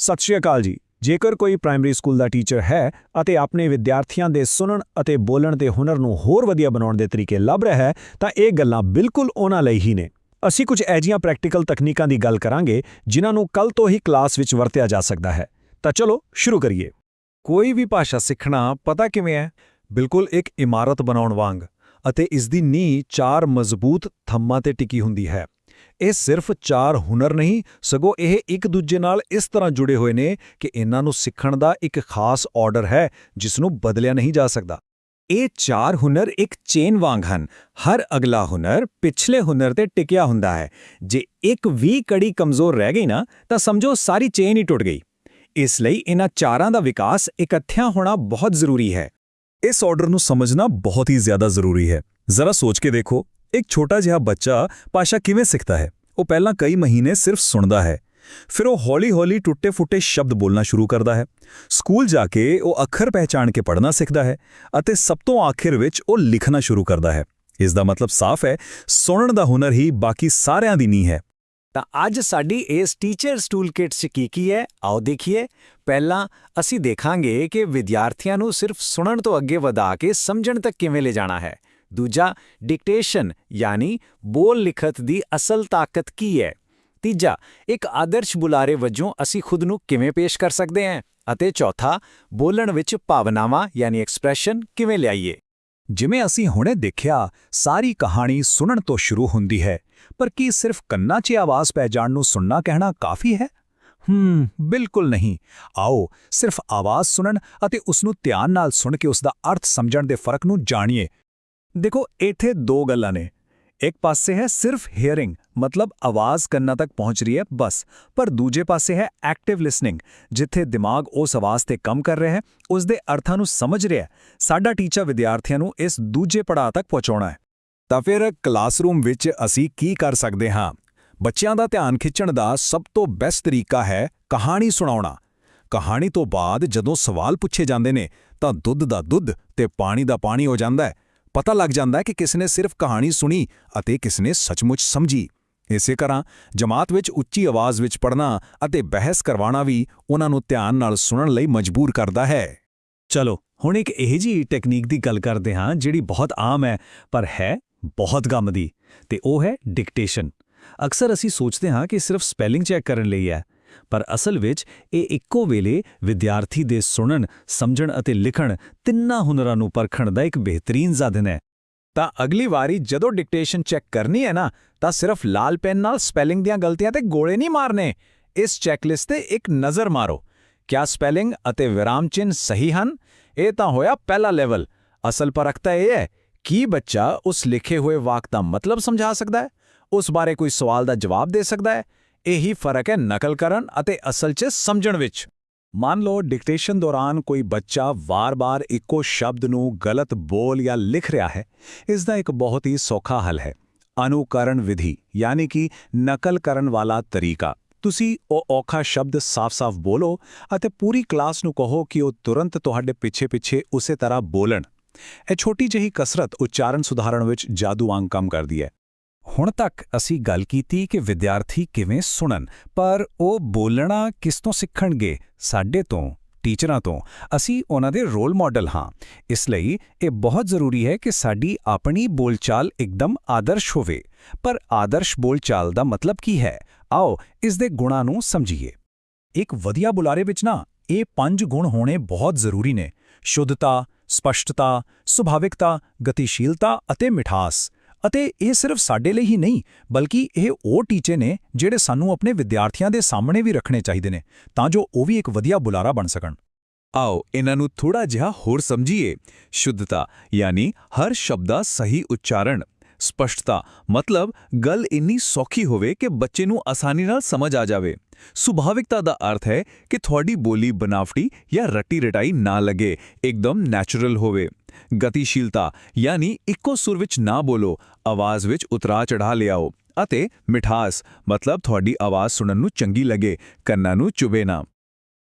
ਸਤਿ ਸ਼੍ਰੀ ਅਕਾਲ ਜੀ। ਜੇਕਰ ਕੋਈ ਪ੍ਰਾਇਮਰੀ ਸਕੂਲ ਦਾ ਟੀਚਰ ਹੈ ਅਤੇ ਆਪਣੇ ਵਿਦਿਆਰਥੀਆਂ ਦੇ ਸੁਣਨ ਅਤੇ ਬੋਲਣ ਦੇ ਹੁਨਰ ਨੂੰ ਹੋਰ ਵਧੀਆ ਬਣਾਉਣ ਦੇ ਤਰੀਕੇ ਲੱਭ ਰਿਹਾ ਹੈ ਤਾਂ ਇਹ ਗੱਲਾਂ ਬਿਲਕੁਲ ਉਹਨਾਂ ਲਈ ਹੀ ਨੇ। ਅਸੀਂ ਕੁਝ ਅਜਿਹੀਆਂ ਪ੍ਰੈਕਟੀਕਲ ਤਕਨੀਕਾਂ ਦੀ ਗੱਲ ਕਰਾਂਗੇ ਜਿਨ੍ਹਾਂ ਨੂੰ ਕੱਲ ਤੋਂ ਹੀ ਕਲਾਸ ਵਿੱਚ ਵਰਤਿਆ ਜਾ ਸਕਦਾ ਹੈ। ਤਾਂ ਚਲੋ ਸ਼ੁਰੂ ਕਰੀਏ। ਕੋਈ ਵੀ ਭਾਸ਼ਾ ਸਿੱਖਣਾ ਪਤਾ ਕਿਵੇਂ ਹੈ? ਬਿਲਕੁਲ ਇੱਕ ਇਮਾਰਤ ਬਣਾਉਣ ਵਾਂਗ, ਅਤੇ ਇਸ ਦੀ ਨੀਂਹ 4 ਮਜ਼ਬੂਤ ਥੰਮਾਂ ਤੇ ਟਿਕੀ ਹੁੰਦੀ ਹੈ। ਇਹ ਸਿਰਫ 4 ਹੁਨਰ ਨਹੀਂ, ਸਗੋਂ ਇਹ ਇੱਕ ਦੂਜੇ ਨਾਲ ਇਸ ਤਰ੍ਹਾਂ ਜੁੜੇ ਹੋਏ ਨੇ ਕਿ ਇਹਨਾਂ ਨੂੰ ਸਿੱਖਣ ਦਾ ਇੱਕ ਖਾਸ ਆਰਡਰ ਹੈ ਜਿਸ ਨੂੰ ਬਦਲਿਆ ਨਹੀਂ ਜਾ ਸਕਦਾ। ਇਹ 4 ਹੁਨਰ ਇੱਕ ਚੇਨ ਵਾਂਗ ਹਨ। ਹਰ ਅਗਲਾ ਹੁਨਰ ਪਿਛਲੇ ਹੁਨਰ ਤੇ ਟਿਕਿਆ ਹੁੰਦਾ ਹੈ। ਜੇ ਇੱਕ ਵੀ ਕੜੀ ਕਮਜ਼ੋਰ ਰਹਿ ਗਈ ਨਾ ਤਾਂ ਸਮਝੋ ਸਾਰੀ ਚੇਨ ਹੀ ਟੁੱਟ ਗਈ। ਇਸ ਲਈ ਇਹਨਾਂ 4ਾਂ ਦਾ ਵਿਕਾਸ ਇਕੱਠਿਆਂ ਹੋਣਾ ਬਹੁਤ ਜ਼ਰੂਰੀ ਹੈ। ਇਸ ਆਰਡਰ ਨੂੰ ਸਮਝਣਾ ਬਹੁਤ ਹੀ ਜ਼ਿਆਦਾ ਜ਼ਰੂਰੀ ਹੈ। ਜ਼ਰਾ ਸੋਚ ਕੇ ਦੇਖੋ, ਇੱਕ ਛੋਟਾ ਜਿਹਾ ਬੱਚਾ ਭਾਸ਼ਾ ਕਿਵੇਂ ਸਿੱਖਦਾ ਹੈ? ਉਹ ਪਹਿਲਾਂ ਕਈ ਮਹੀਨੇ ਸਿਰਫ ਸੁਣਦਾ ਹੈ, ਫਿਰ ਉਹ ਹੌਲੀ-ਹੌਲੀ ਟੁੱਟੇ-ਫੁੱਟੇ ਸ਼ਬਦ ਬੋਲਣਾ ਸ਼ੁਰੂ ਕਰਦਾ ਹੈ। ਸਕੂਲ ਜਾ ਕੇ ਉਹ ਅੱਖਰ ਪਹਿਚਾਣ ਕੇ ਪੜ੍ਹਨਾ ਸਿੱਖਦਾ ਹੈ ਅਤੇ ਸਭ ਤੋਂ ਆਖਿਰ ਵਿੱਚ ਉਹ ਲਿਖਣਾ ਸ਼ੁਰੂ ਕਰਦਾ ਹੈ। ਇਸ ਦਾ ਮਤਲਬ ਸਾਫ਼ ਹੈ, ਸੁਣਨ ਦਾ ਹੁਨਰ ਹੀ ਬਾਕੀ ਸਾਰਿਆਂ ਦੀ ਨੀਂਹ ਹੈ। ਤਾਂ ਅੱਜ ਸਾਡੀ ਇਸ ਟੀਚਰਸ ਟੂਲਕਿਟ 'ਚ ਕੀ ਹੈ, ਆਓ ਦੇਖੀਏ। ਪਹਿਲਾਂ ਅਸੀਂ ਦੇਖਾਂਗੇ ਕਿ ਵਿਦਿਆਰਥੀਆਂ ਨੂੰ ਸਿਰਫ ਸੁਣਨ ਤੋਂ ਅੱਗੇ ਵਧਾ ਕੇ ਸਮਝਣ ਤੱਕ ਕਿਵੇਂ ਲੈ ਜਾਣਾ ਹੈ। ਦੂਜਾ, ਡਿਕਟੇਸ਼ਨ ਯਾਨੀ ਬੋਲ ਲਿਖਤ ਦੀ ਅਸਲ ਤਾਕਤ ਕੀ ਹੈ। ਤੀਜਾ, ਇੱਕ ਆਦਰਸ਼ ਬੁਲਾਰੇ ਵਜੋਂ ਅਸੀਂ ਖੁਦ ਨੂੰ ਕਿਵੇਂ ਪੇਸ਼ ਕਰ ਸਕਦੇ ਹਾਂ। ਅਤੇ ਚੌਥਾ, ਬੋਲਣ ਵਿੱਚ ਭਾਵਨਾਵਾਂ ਯਾਨੀ ਐਕਸਪ੍ਰੈਸ਼ਨ ਕਿਵੇਂ ਲਿਆਈਏ। ਜਿਵੇਂ ਅਸੀਂ ਹੁਣੇ ਦੇਖਿਆ, ਸਾਰੀ ਕਹਾਣੀ ਸੁਣਨ ਤੋਂ ਸ਼ੁਰੂ ਹੁੰਦੀ ਹੈ, ਪਰ ਕੀ ਸਿਰਫ ਕੰਨਾਂ 'ਚ ਆਵਾਜ਼ ਪੈ ਜਾਣ ਨੂੰ ਸੁਣਨਾ ਕਹਿਣਾ ਕਾਫੀ ਹੈ? ਬਿਲਕੁਲ ਨਹੀਂ। ਆਓ ਸਿਰਫ ਆਵਾਜ਼ ਸੁਣਨ ਅਤੇ ਉਸ ਨੂੰ ਧਿਆਨ ਨਾਲ ਸੁਣ ਕੇ ਉਸ ਦਾ ਅਰਥ ਸਮਝਣ ਦੇ ਫਰਕ ਨੂੰ ਜਾਣੀਏ। ਦੇਖੋ, ਇੱਥੇ 2 ਗੱਲਾਂ ਨੇ। ਇੱਕ ਪਾਸੇ ਹੈ ਸਿਰਫ ਹੀਅਰਿੰਗ, ਮਤਲਬ ਆਵਾਜ਼ ਕੰਨਾਂ ਤੱਕ ਪਹੁੰਚ ਰਹੀ ਹੈ ਬਸ, ਪਰ ਦੂਜੇ ਪਾਸੇ ਹੈ ਐਕਟਿਵ ਲਿਸਨਿੰਗ, ਜਿੱਥੇ ਦਿਮਾਗ ਉਸ ਆਵਾਜ਼ ਤੇ ਕੰਮ ਕਰ ਰਿਹਾ ਹੈ, ਉਸ ਦੇ ਅਰਥਾਂ ਨੂੰ ਸਮਝ ਰਿਹਾ ਹੈ। ਸਾਡਾ ਟੀਚਾ ਵਿਦਿਆਰਥੀਆਂ ਨੂੰ ਇਸ ਦੂਜੇ ਪੜਾਅ ਤੱਕ ਪਹੁੰਚਾਉਣਾ ਹੈ। ਤਾਂ ਫਿਰ ਕਲਾਸਰੂਮ ਵਿੱਚ ਅਸੀਂ ਕੀ ਕਰ ਸਕਦੇ ਹਾਂ? ਬੱਚਿਆਂ ਦਾ ਧਿਆਨ ਖਿੱਚਣ ਦਾ ਸਭ ਤੋਂ ਬੈਸਟ ਤਰੀਕਾ ਹੈ ਕਹਾਣੀ ਸੁਣਾਉਣਾ। ਕਹਾਣੀ ਤੋਂ ਬਾਅਦ ਜਦੋਂ ਸਵਾਲ ਪੁੱਛੇ ਜਾਂਦੇ ਨੇ ਤਾਂ ਦੁੱਧ ਦਾ ਦੁੱਧ ਤੇ ਪਾਣੀ ਦਾ ਪਾਣੀ ਹੋ ਜਾਂਦਾ ਹੈ। ਪਤਾ ਲੱਗ ਜਾਂਦਾ ਹੈ ਕਿ ਕਿਸ ਨੇ ਸਿਰਫ ਕਹਾਣੀ ਸੁਣੀ ਅਤੇ ਕਿਸ ਨੇ ਸੱਚਮੁੱਚ ਸਮਝੀ। ਇਸੇ ਤਰ੍ਹਾਂ ਜਮਾਤ ਵਿੱਚ ਉੱਚੀ ਆਵਾਜ਼ ਵਿੱਚ ਪੜ੍ਹਨਾ ਅਤੇ ਬਹਿਸ ਕਰਵਾਉਣਾ ਵੀ ਉਹਨਾਂ ਨੂੰ ਧਿਆਨ ਨਾਲ ਸੁਣਨ ਲਈ ਮਜਬੂਰ ਕਰਦਾ ਹੈ। ਚਲੋ ਹੁਣ ਇੱਕ ਇਹੋ ਜਿਹੀ ਟੈਕਨੀਕ ਦੀ ਗੱਲ ਕਰਦੇ ਹਾਂ ਜਿਹੜੀ ਬਹੁਤ ਆਮ ਹੈ ਪਰ ਹੈ ਬਹੁਤ ਕੰਮ ਦੀ, ਤੇ ਉਹ ਹੈ ਡਿਕਟੇਸ਼ਨ। ਅਕਸਰ ਅਸੀਂ ਸੋਚਦੇ ਹਾਂ ਕਿ ਸਿਰਫ ਸਪੈਲਿੰਗ ਚੈੱਕ ਕਰਨ ਲਈ ਹੈ, ਪਰ ਅਸਲ ਵਿੱਚ ਇਹ ਇੱਕੋ ਵੇਲੇ ਵਿਦਿਆਰਥੀ ਦੇ ਸੁਣਨ, ਸਮਝਣ ਅਤੇ ਲਿਖਣ ਤਿੰਨਾਂ ਹੁਨਰਾਂ ਨੂੰ ਪਰਖਣ ਦਾ ਇੱਕ ਬਿਹਤਰੀਨ ਸਾਧਨ ਹੈ। ਤਾਂ ਅਗਲੀ ਵਾਰੀ ਜਦੋਂ ਡਿਕਟੇਸ਼ਨ ਚੈੱਕ ਕਰਨੀ ਹੈ ਨਾ, ਤਾਂ ਸਿਰਫ ਲਾਲ ਪੈਨ ਨਾਲ ਸਪੈਲਿੰਗ ਦੀਆਂ ਗਲਤੀਆਂ ਤੇ ਗੋਲੇ ਨਹੀਂ ਮਾਰਨੇ। ਇਸ ਚੈੱਕਲਿਸਟ ਤੇ ਇੱਕ ਨਜ਼ਰ ਮਾਰੋ। ਕਿਆ ਸਪੈਲਿੰਗ ਅਤੇ ਵਿਰਾਮ ਚਿੰਨ੍ਹ ਸਹੀ ਹਨ? ਇਹ ਤਾਂ ਹੋਇਆ ਪਹਿਲਾ ਲੈਵਲ। ਅਸਲ ਪਰਖ ਤਾਂ ਇਹ ਹੈ ਕਿ ਬੱਚਾ ਉਸ ਲਿਖੇ ਹੋਏ ਵਾਕ ਦਾ ਮਤਲਬ ਸਮਝਾ ਸਕਦਾ ਹੈ, ਉਸ ਬਾਰੇ ਕੋਈ ਸਵਾਲ ਦਾ ਜਵਾਬ ਦੇ ਸਕਦਾ ਹੈ। ਇਹੀ ਫਰਕ ਹੈ ਨਕਲ ਕਰਨ ਅਤੇ ਅਸਲ 'ਚ ਸਮਝਣ ਵਿੱਚ। ਮੰਨ ਲਓ ਡਿਕਟੇਸ਼ਨ ਦੌਰਾਨ ਕੋਈ ਬੱਚਾ ਵਾਰ-ਵਾਰ ਇੱਕੋ ਸ਼ਬਦ ਨੂੰ ਗਲਤ ਬੋਲ ਜਾਂ ਲਿਖ ਰਿਹਾ ਹੈ। ਇਸ ਦਾ ਇੱਕ ਬਹੁਤ ਹੀ ਸੌਖਾ ਹੱਲ ਹੈ, ਅਨੁਕਰਣ ਵਿਧੀ, ਯਾਨੀ ਕਿ ਨਕਲ ਕਰਨ ਵਾਲਾ ਤਰੀਕਾ। ਤੁਸੀਂ ਉਹ ਔਖਾ ਸ਼ਬਦ ਸਾਫ਼-ਸਾਫ਼ ਬੋਲੋ ਅਤੇ ਪੂਰੀ ਕਲਾਸ ਨੂੰ ਕਹੋ ਕਿ ਉਹ ਤੁਰੰਤ ਤੁਹਾਡੇ ਪਿੱਛੇ-ਪਿੱਛੇ ਉਸੇ ਤਰ੍ਹਾਂ ਬੋਲਣ। ਇਹ ਛੋਟੀ ਜਿਹੀ ਕਸਰਤ ਉਚਾਰਨ ਸੁਧਾਰਨ ਵਿੱਚ ਜਾਦੂ ਵਾਂਗ ਕੰਮ ਕਰਦੀ ਹੈ। ਹੁਣ ਤੱਕ ਅਸੀਂ ਗੱਲ ਕੀਤੀ ਕਿ ਵਿਦਿਆਰਥੀ ਕਿਵੇਂ ਸੁਣਨ, ਪਰ ਉਹ ਬੋਲਣਾ ਕਿਸ ਤੋਂ ਸਿੱਖਣਗੇ? ਸਾਡੇ ਤੋਂ, ਟੀਚਰਾਂ ਤੋਂ। ਅਸੀਂ ਉਹਨਾਂ ਦੇ ਰੋਲ ਮਾਡਲ ਹਾਂ। ਇਸ ਲਈ ਇਹ ਬਹੁਤ ਜ਼ਰੂਰੀ ਹੈ ਕਿ ਸਾਡੀ ਆਪਣੀ ਬੋਲਚਾਲ ਇੱਕਦਮ ਆਦਰਸ਼ ਹੋਵੇ। ਪਰ ਆਦਰਸ਼ ਬੋਲਚਾਲ ਦਾ ਮਤਲਬ ਕੀ ਹੈ? ਆਓ ਇਸ ਦੇ ਗੁਣਾਂ ਨੂੰ ਸਮਝੀਏ। ਇੱਕ ਵਧੀਆ ਬੁਲਾਰੇ ਵਿੱਚ ਨਾ ਇਹ 5 ਗੁਣ ਹੋਣੇ ਬਹੁਤ ਜ਼ਰੂਰੀ ਨੇ: ਸ਼ੁੱਧਤਾ, ਸਪਸ਼ਟਤਾ, ਸੁਭਾਵਿਕਤਾ, ਗਤੀਸ਼ੀਲਤਾ ਅਤੇ ਮਿਠਾਸ। ਅਤੇ ਇਹ ਸਿਰਫ ਸਾਡੇ ਲਈ ਹੀ ਨਹੀਂ, ਬਲਕਿ ਇਹ ਉਹ ਟੀਚੇ ਨੇ ਜਿਹੜੇ ਸਾਨੂੰ ਆਪਣੇ ਵਿਦਿਆਰਥੀਆਂ ਦੇ ਸਾਹਮਣੇ ਵੀ ਰੱਖਣੇ ਚਾਹੀਦੇ ਨੇ, ਤਾਂ ਜੋ ਉਹ ਵੀ ਇੱਕ ਵਧੀਆ ਬੁਲਾਰਾ ਬਣ ਸਕਣ। ਆਓ ਇਹਨਾਂ ਨੂੰ ਥੋੜਾ ਜਿਹਾ ਹੋਰ ਸਮਝੀਏ। ਸ਼ੁੱਧਤਾ ਯਾਨੀ ਹਰ ਸ਼ਬਦ ਦਾ ਸਹੀ ਉਚਾਰਨ। ਸਪਸ਼ਟਤਾ ਮਤਲਬ ਗੱਲ ਇੰਨੀ ਸੌਖੀ ਹੋਵੇ ਕਿ ਬੱਚੇ ਨੂੰ ਆਸਾਨੀ ਨਾਲ ਸਮਝ ਆ ਜਾਵੇ। ਸੁਭਾਵਿਕਤਾ ਦਾ ਅਰਥ ਹੈ ਕਿ ਤੁਹਾਡੀ ਬੋਲੀ ਬਨਾਵਟੀ ਜਾਂ ਰੱਟੀ-ਰਟਾਈ ਨਾ ਲੱਗੇ, ਇੱਕਦਮ ਨੈਚੁਰਲ ਹੋਵੇ। ਗਤੀਸ਼ੀਲਤਾ ਯਾਨੀ ਇੱਕੋ ਸੁਰ ਵਿੱਚ ਨਾ ਬੋਲੋ, ਆਵਾਜ਼ ਵਿੱਚ ਉਤਰਾਅ-ਚੜ੍ਹਾਅ ਲਿਆਓ। ਅਤੇ ਮਿਠਾਸ ਮਤਲਬ ਤੁਹਾਡੀ ਆਵਾਜ਼ ਸੁਣਨ ਨੂੰ ਚੰਗੀ ਲੱਗੇ, ਕੰਨਾਂ ਨੂੰ ਚੁਭੇ ਨਾ।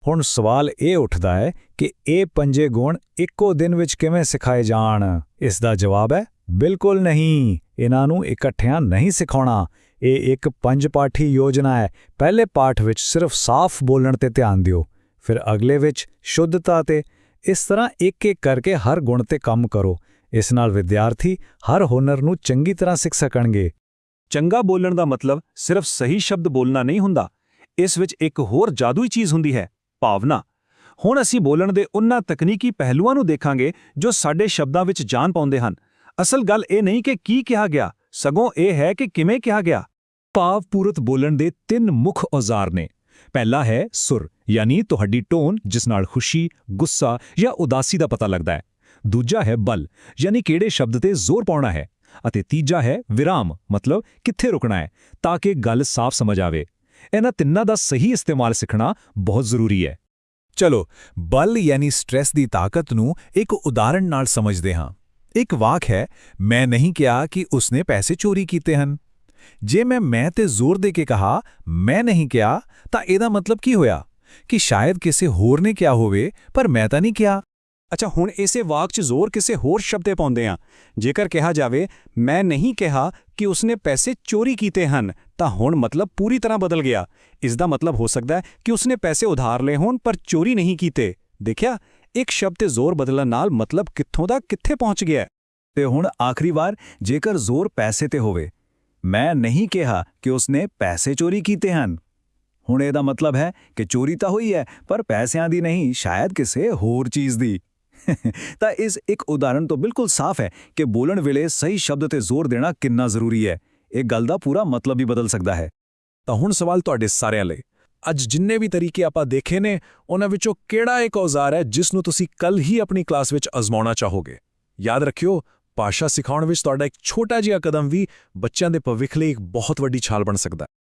ਹੁਣ ਸਵਾਲ ਇਹ ਉੱਠਦਾ ਹੈ ਕਿ ਇਹ 5 ਗੁਣ ਇੱਕੋ ਦਿਨ ਵਿੱਚ ਕਿਵੇਂ ਸਿਖਾਏ ਜਾਣ? ਇਸ ਦਾ ਜਵਾਬ ਹੈ ਬਿਲਕੁਲ ਨਹੀਂ। ਇਹਨਾਂ ਨੂੰ ਇਕੱਠਿਆਂ ਨਹੀਂ ਸਿਖਾਉਣਾ। ਇਹ ਇੱਕ 5-ਪਾਠੀ ਯੋਜਨਾ ਹੈ। ਪਹਿਲੇ ਪਾਠ ਵਿੱਚ ਸਿਰਫ ਸਾਫ਼ ਬੋਲਣ ਤੇ ਧਿਆਨ ਦਿਓ, ਫਿਰ ਅਗਲੇ ਵਿੱਚ ਸ਼ੁੱਧਤਾ ਤੇ। ਇਸ ਤਰ੍ਹਾਂ ਇੱਕ-ਇੱਕ ਕਰਕੇ ਹਰ ਗੁਣ ਤੇ ਕੰਮ ਕਰੋ। ਇਸ ਨਾਲ ਵਿਦਿਆਰਥੀ ਹਰ ਹੁਨਰ ਨੂੰ ਚੰਗੀ ਤਰ੍ਹਾਂ ਸਿੱਖ ਸਕਣਗੇ। ਚੰਗਾ ਬੋਲਣ ਦਾ ਮਤਲਬ ਸਿਰਫ ਸਹੀ ਸ਼ਬਦ ਬੋਲਣਾ ਨਹੀਂ ਹੁੰਦਾ। ਇਸ ਵਿੱਚ ਇੱਕ ਹੋਰ ਜਾਦੂਈ ਚੀਜ਼ ਹੁੰਦੀ ਹੈ, ਭਾਵਨਾ। ਹੁਣ ਅਸੀਂ ਬੋਲਣ ਦੇ ਉਹਨਾਂ ਤਕਨੀਕੀ ਪਹਿਲੂਆਂ ਨੂੰ ਦੇਖਾਂਗੇ ਜੋ ਸਾਡੇ ਸ਼ਬਦਾਂ ਵਿੱਚ ਜਾਨ ਪਾਉਂਦੇ ਹਨ। ਅਸਲ ਗੱਲ ਇਹ ਨਹੀਂ ਕਿ ਕੀ ਕਿਹਾ ਗਿਆ, ਸਗੋਂ ਇਹ ਹੈ ਕਿ ਕਿਵੇਂ ਕਿਹਾ ਗਿਆ। ਭਾਵਪੂਰਤ ਬੋਲਣ ਦੇ 3 ਮੁੱਖ ਔਜ਼ਾਰ ਨੇ। ਪਹਿਲਾ ਹੈ ਸੁਰ, ਯਾਨੀ ਤੁਹਾਡੀ ਟੋਨ ਜਿਸ ਨਾਲ ਖੁਸ਼ੀ, ਗੁੱਸਾ ਜਾਂ ਉਦਾਸੀ ਦਾ ਪਤਾ ਲੱਗਦਾ ਹੈ। ਦੂਜਾ ਹੈ ਬਲ, ਯਾਨੀ ਕਿਹੜੇ ਸ਼ਬਦ ਤੇ ਜ਼ੋਰ ਪਾਉਣਾ ਹੈ। ਅਤੇ ਤੀਜਾ ਹੈ ਵਿਰਾਮ, ਮਤਲਬ ਕਿੱਥੇ ਰੁਕਣਾ ਹੈ ਤਾਂ ਕਿ ਗੱਲ ਸਾਫ਼ ਸਮਝ ਆਵੇ। ਇਹਨਾਂ ਤਿੰਨਾਂ ਦਾ ਸਹੀ ਇਸਤੇਮਾਲ ਸਿੱਖਣਾ ਬਹੁਤ ਜ਼ਰੂਰੀ ਹੈ। ਚਲੋ, ਬਲ ਯਾਨੀ ਸਟ੍ਰੈਸ ਦੀ ਤਾਕਤ ਨੂੰ ਇੱਕ ਉਦਾਹਰਣ ਨਾਲ ਸਮਝਦੇ ਹਾਂ। ਇੱਕ ਵਾਕ ਹੈ, ਮੈਂ ਨਹੀਂ ਕਿਹਾ ਕਿ ਉਸਨੇ ਪੈਸੇ ਚੋਰੀ ਕੀਤੇ ਹਨ। ਜੇ ਮੈਂ ਤੇ ਜ਼ੋਰ ਦੇ ਕੇ ਕਹਾ ਮੈਂ ਨਹੀਂ ਕਿਹਾ, ਤਾਂ ਇਹਦਾ ਮਤਲਬ ਕੀ ਹੋਇਆ ਕਿ ਸ਼ਾਇਦ ਕਿਸੇ ਹੋਰ ਨੇ ਕਿਹਾ ਹੋਵੇ, ਪਰ ਮੈਂ ਤਾਂ ਨਹੀਂ ਕਿਹਾ। ਅੱਛਾ, ਹੁਣ ਇਸੇ ਵਾਕ 'ਚ ਜ਼ੋਰ ਕਿਸੇ ਹੋਰ ਸ਼ਬਦ ਤੇ ਪਾਉਂਦੇ ਹਾਂ। ਜੇਕਰ ਕਿਹਾ ਜਾਵੇ ਮੈਂ ਨਹੀਂ ਕਿਹਾ ਕਿ ਉਸਨੇ ਪੈਸੇ ਚੋਰੀ ਕੀਤੇ ਹਨ, ਤਾਂ ਹੁਣ ਮਤਲਬ ਪੂਰੀ ਤਰ੍ਹਾਂ ਬਦਲ ਗਿਆ। ਇਸ ਦਾ ਮਤਲਬ ਹੋ ਸਕਦਾ ਹੈ ਕਿ ਉਸਨੇ ਪੈਸੇ ਉਧਾਰ ਲਏ ਹੋਣ ਪਰ ਚੋਰੀ ਨਹੀਂ ਕੀਤੇ। ਦੇਖਿਆ, ਇੱਕ ਸ਼ਬਦ ਤੇ ਜ਼ੋਰ ਬਦਲਣ ਨਾਲ ਮਤਲਬ ਕਿੱਥੋਂ ਦਾ ਕਿੱਥੇ ਪਹੁੰਚ ਗਿਆ। ਤੇ ਹੁਣ ਆਖਰੀ ਵਾਰ, ਜੇਕਰ ਜ਼ੋਰ ਪੈਸੇ ਤੇ ਹੋਵੇ, ਮੈਂ ਨਹੀਂ ਕਿਹਾ ਕਿ ਉਸਨੇ ਪੈਸੇ ਚੋਰੀ ਕੀਤੇ ਹਨ। ਹੁਣ ਇਹਦਾ ਮਤਲਬ ਹੈ ਕਿ ਚੋਰੀ ਤਾਂ ਹੋਈ ਹੈ, ਪਰ ਪੈਸਿਆਂ ਦੀ ਨਹੀਂ, ਸ਼ਾਇਦ ਕਿਸੇ ਹੋਰ ਚੀਜ਼ ਦੀ। ਤਾਂ ਇਸ ਇੱਕ ਉਦਾਹਰਣ ਤੋਂ ਬਿਲਕੁਲ ਸਾਫ਼ ਹੈ ਕਿ ਬੋਲਣ ਵੇਲੇ ਸਹੀ ਸ਼ਬਦ ਤੇ ਜ਼ੋਰ ਦੇਣਾ ਕਿੰਨਾ ਜ਼ਰੂਰੀ ਹੈ। ਇਹ ਗੱਲ ਦਾ ਪੂਰਾ ਮਤਲਬ ਹੀ ਬਦਲ ਸਕਦਾ ਹੈ। ਤਾਂ ਹੁਣ ਸਵਾਲ ਤੁਹਾਡੇ ਸਾਰਿਆਂ ਲਈ, ਅੱਜ ਜਿੰਨੇ ਵੀ ਤਰੀਕੇ ਆਪਾਂ ਦੇਖੇ ਨੇ, ਉਹਨਾਂ ਵਿੱਚੋਂ ਕਿਹੜਾ ਇੱਕ ਔਜ਼ਾਰ ਹੈ ਜਿਸ ਨੂੰ ਤੁਸੀਂ ਕੱਲ ਹੀ ਆਪਣੀ ਕਲਾਸ ਵਿੱਚ ਅਜ਼ਮਾਉਣਾ ਚਾਹੋਗੇ? ਯਾਦ ਰੱਖਿਓ, ਭਾਸ਼ਾ ਸਿਖਾਉਣ ਵਿੱਚ ਤੁਹਾਡਾ ਇੱਕ ਛੋਟਾ ਜਿਹਾ ਕਦਮ ਵੀ ਬੱਚਿਆਂ ਦੇ ਭਵਿੱਖ ਲਈ ਇੱਕ ਬਹੁਤ ਵੱਡੀ ਛਾਲ ਬਣ ਸਕਦਾ ਹੈ।